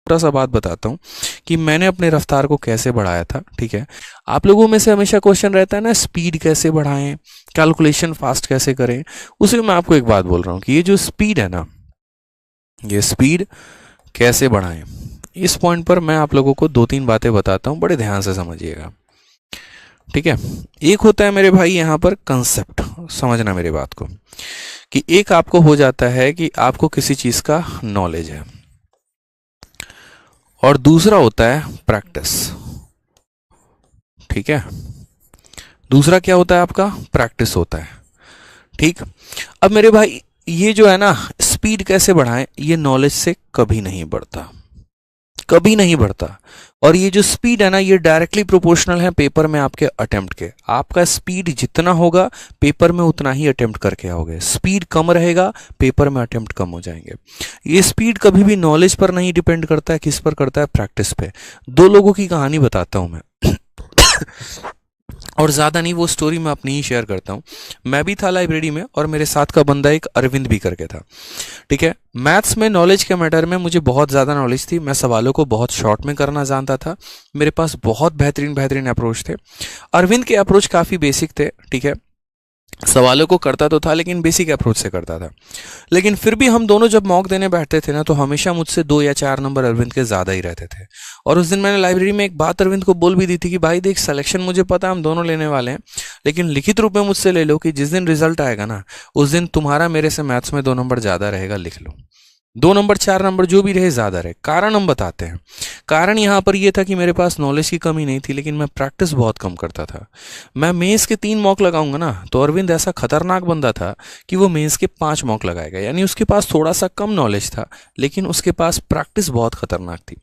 छोटा सा बात बताता हूँ कि मैंने अपने रफ्तार को कैसे बढ़ाया था। ठीक है, आप लोगों में से हमेशा क्वेश्चन रहता है ना, स्पीड कैसे बढ़ाएं, कैलकुलेशन फास्ट कैसे करें। उसी में मैं आपको एक बात बोल रहा हूँ कि ये जो स्पीड है ना, ये स्पीड कैसे बढ़ाएं, इस पॉइंट पर मैं आप लोगों को 2-3 बातें बताता हूँ, बड़े ध्यान से समझिएगा। ठीक है, एक होता है मेरे भाई यहाँ पर कंसेप्ट, समझना मेरी बात को, कि एक आपको हो जाता है कि आपको किसी चीज का नॉलेज है, और दूसरा होता है प्रैक्टिस। ठीक है, दूसरा क्या होता है आपका, प्रैक्टिस होता है। ठीक, अब मेरे भाई ये जो है ना, स्पीड कैसे बढ़ाएं, ये नॉलेज से कभी नहीं बढ़ता, कभी नहीं बढ़ता। और ये जो स्पीड है ना, ये डायरेक्टली प्रोपोर्शनल है पेपर में आपके अटेम्प्ट के। आपका स्पीड जितना होगा पेपर में उतना ही अटेम्प्ट करके आओगे, स्पीड कम रहेगा पेपर में अटेम्प्ट कम हो जाएंगे। ये स्पीड कभी भी नॉलेज पर नहीं डिपेंड करता है, किस पर करता है, प्रैक्टिस पे। 2 लोगों की कहानी बताता हूं मैं और ज़्यादा नहीं, वो स्टोरी मैं अपनी ही शेयर करता हूँ। मैं भी था लाइब्रेरी में और मेरे साथ का बंदा एक अरविंद भी करके था। ठीक है, मैथ्स में नॉलेज के मैटर में मुझे बहुत ज़्यादा नॉलेज थी, मैं सवालों को बहुत शॉर्ट में करना जानता था, मेरे पास बहुत बेहतरीन बेहतरीन अप्रोच थे। अरविंद के अप्रोच काफ़ी बेसिक थे। ठीक है, सवालों को करता तो था लेकिन बेसिक अप्रोच से करता था। लेकिन फिर भी हम दोनों जब मॉक देने बैठते थे ना, तो हमेशा मुझसे 2 या 4 नंबर अरविंद के ज़्यादा ही रहते थे। और उस दिन मैंने लाइब्रेरी में एक बात अरविंद को बोल भी दी थी कि भाई देख, सिलेक्शन मुझे पता है हम दोनों लेने वाले हैं, लेकिन लिखित रूप में मुझसे ले लो कि जिस दिन रिजल्ट आएगा ना, उस दिन तुम्हारा मेरे से मैथ्स में 2 नंबर ज़्यादा रहेगा, लिख लो। 2 नंबर 4 नंबर जो भी रहे ज़्यादा रहे। कारण हम बताते हैं। कारण यहाँ पर यह था कि मेरे पास नॉलेज की कमी नहीं थी, लेकिन मैं प्रैक्टिस बहुत कम करता था। मैं मेंस के 3 मॉक लगाऊंगा ना, तो अरविंद ऐसा खतरनाक बंदा था कि वो मेंस के 5 मॉक लगाएगा। यानी उसके पास थोड़ा सा कम नॉलेज था, लेकिन उसके पास प्रैक्टिस बहुत खतरनाक थी।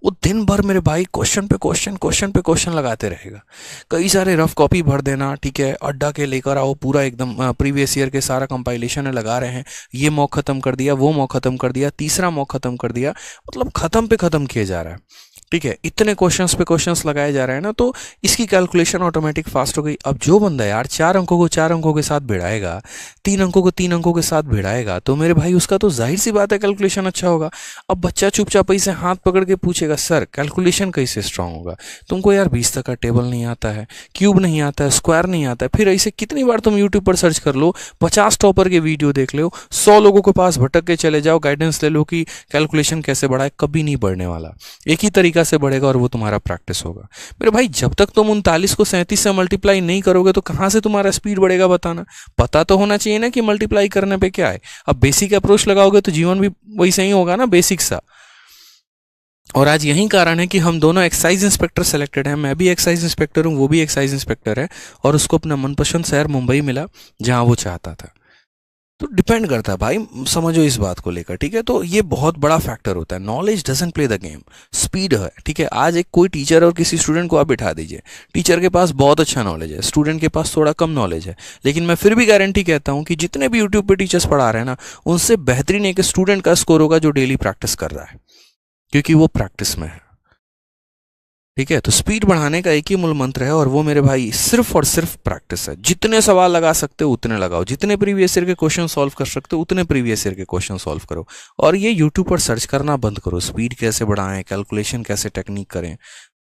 वो दिन भर मेरे भाई क्वेश्चन पे क्वेश्चन, क्वेश्चन पे क्वेश्चन लगाते रहेगा। कई सारे रफ कॉपी भर देना, ठीक है, अड्डा के लेकर आओ, पूरा एकदम प्रीवियस ईयर के सारा कंपाइलेशन लगा रहे हैं, ये मॉक खत्म कर दिया, वो मॉक खत्म कर दिया, तीसरा मॉक खत्म कर दिया, मतलब खत्म पे खत्म किए जा रहा है। ठीक है, इतने क्वेश्चंस पे क्वेश्चंस लगाए जा रहे हैं ना, तो इसकी कैलकुलेशन ऑटोमेटिक फास्ट हो गई। अब जो बंदा यार 4 अंकों को 4 अंकों के साथ भिड़ाएगा, 3 अंकों को 3 अंकों के साथ भिड़ाएगा, तो मेरे भाई उसका तो जाहिर सी बात है कैलकुलेशन अच्छा होगा। अब बच्चा चुपचाप ऐसे हाथ पकड़ के पूछेगा, सर कैलकुलेशन कैसे स्ट्रांग होगा, तुमको यार 20 तक का टेबल नहीं आता है, क्यूब नहीं आता है, स्क्वायर नहीं आता है। फिर ऐसे कितनी बार तुम यूट्यूब पर सर्च कर लो, 50 टॉपर के वीडियो देख लो, 100 लोगों के पास भटक के चले जाओ, गाइडेंस ले लो कि कैलकुलेशन कैसे बढ़ाए, कभी नहीं बढ़ने वाला। एक ही तरीका से बढ़ेगा और वो तुम्हारा प्रैक्टिस होगा। मेरे भाई जब तक तुम 39 को 37 से मल्टीप्लाई नहीं करोगे तो कहां से तुम्हारा स्पीड बढ़ेगा, बताना। पता तो होना चाहिए ना कि मल्टीप्लाई करने पे क्या है। अब बेसिक अप्रोच लगाओगे तो जीवन भी वही सही होगा ना, बेसिक सा। और आज यही कारण है कि हम दोनों एक्साइज इंस्पेक्टर सेलेक्टेड हैं। मैं भी एक्साइज इंस्पेक्टर हूं, वो भी एक्साइज इंस्पेक्टर है, और उसको अपना मनपसंद शहर मुंबई मिला जहां वो चाहता था। तो डिपेंड करता है भाई, समझो इस बात को लेकर। ठीक है, तो ये बहुत बड़ा फैक्टर होता है। Knowledge doesn't play the game, speed है। ठीक है, आज एक कोई टीचर और किसी स्टूडेंट को आप बिठा दीजिए, टीचर के पास बहुत अच्छा नॉलेज है, स्टूडेंट के पास थोड़ा कम नॉलेज है, लेकिन मैं फिर भी गारंटी कहता हूं कि जितने भी यूट्यूब पे टीचर्स पढ़ा रहे हैं ना, उनसे बेहतरीन एक स्टूडेंट का स्कोर होगा जो डेली प्रैक्टिस कर रहा है, क्योंकि वो प्रैक्टिस में है। ठीक है, तो स्पीड बढ़ाने का एक ही मूल मंत्र है, और वो मेरे भाई सिर्फ और सिर्फ प्रैक्टिस है। जितने सवाल लगा सकते हो उतने लगाओ, जितने प्रीवियस ईयर के क्वेश्चन सॉल्व कर सकते हो उतने प्रीवियस ईयर के क्वेश्चन सॉल्व करो। और ये यूट्यूब पर सर्च करना बंद करो, स्पीड कैसे बढ़ाएं, कैलकुलेशन कैसे टेक्निक करें।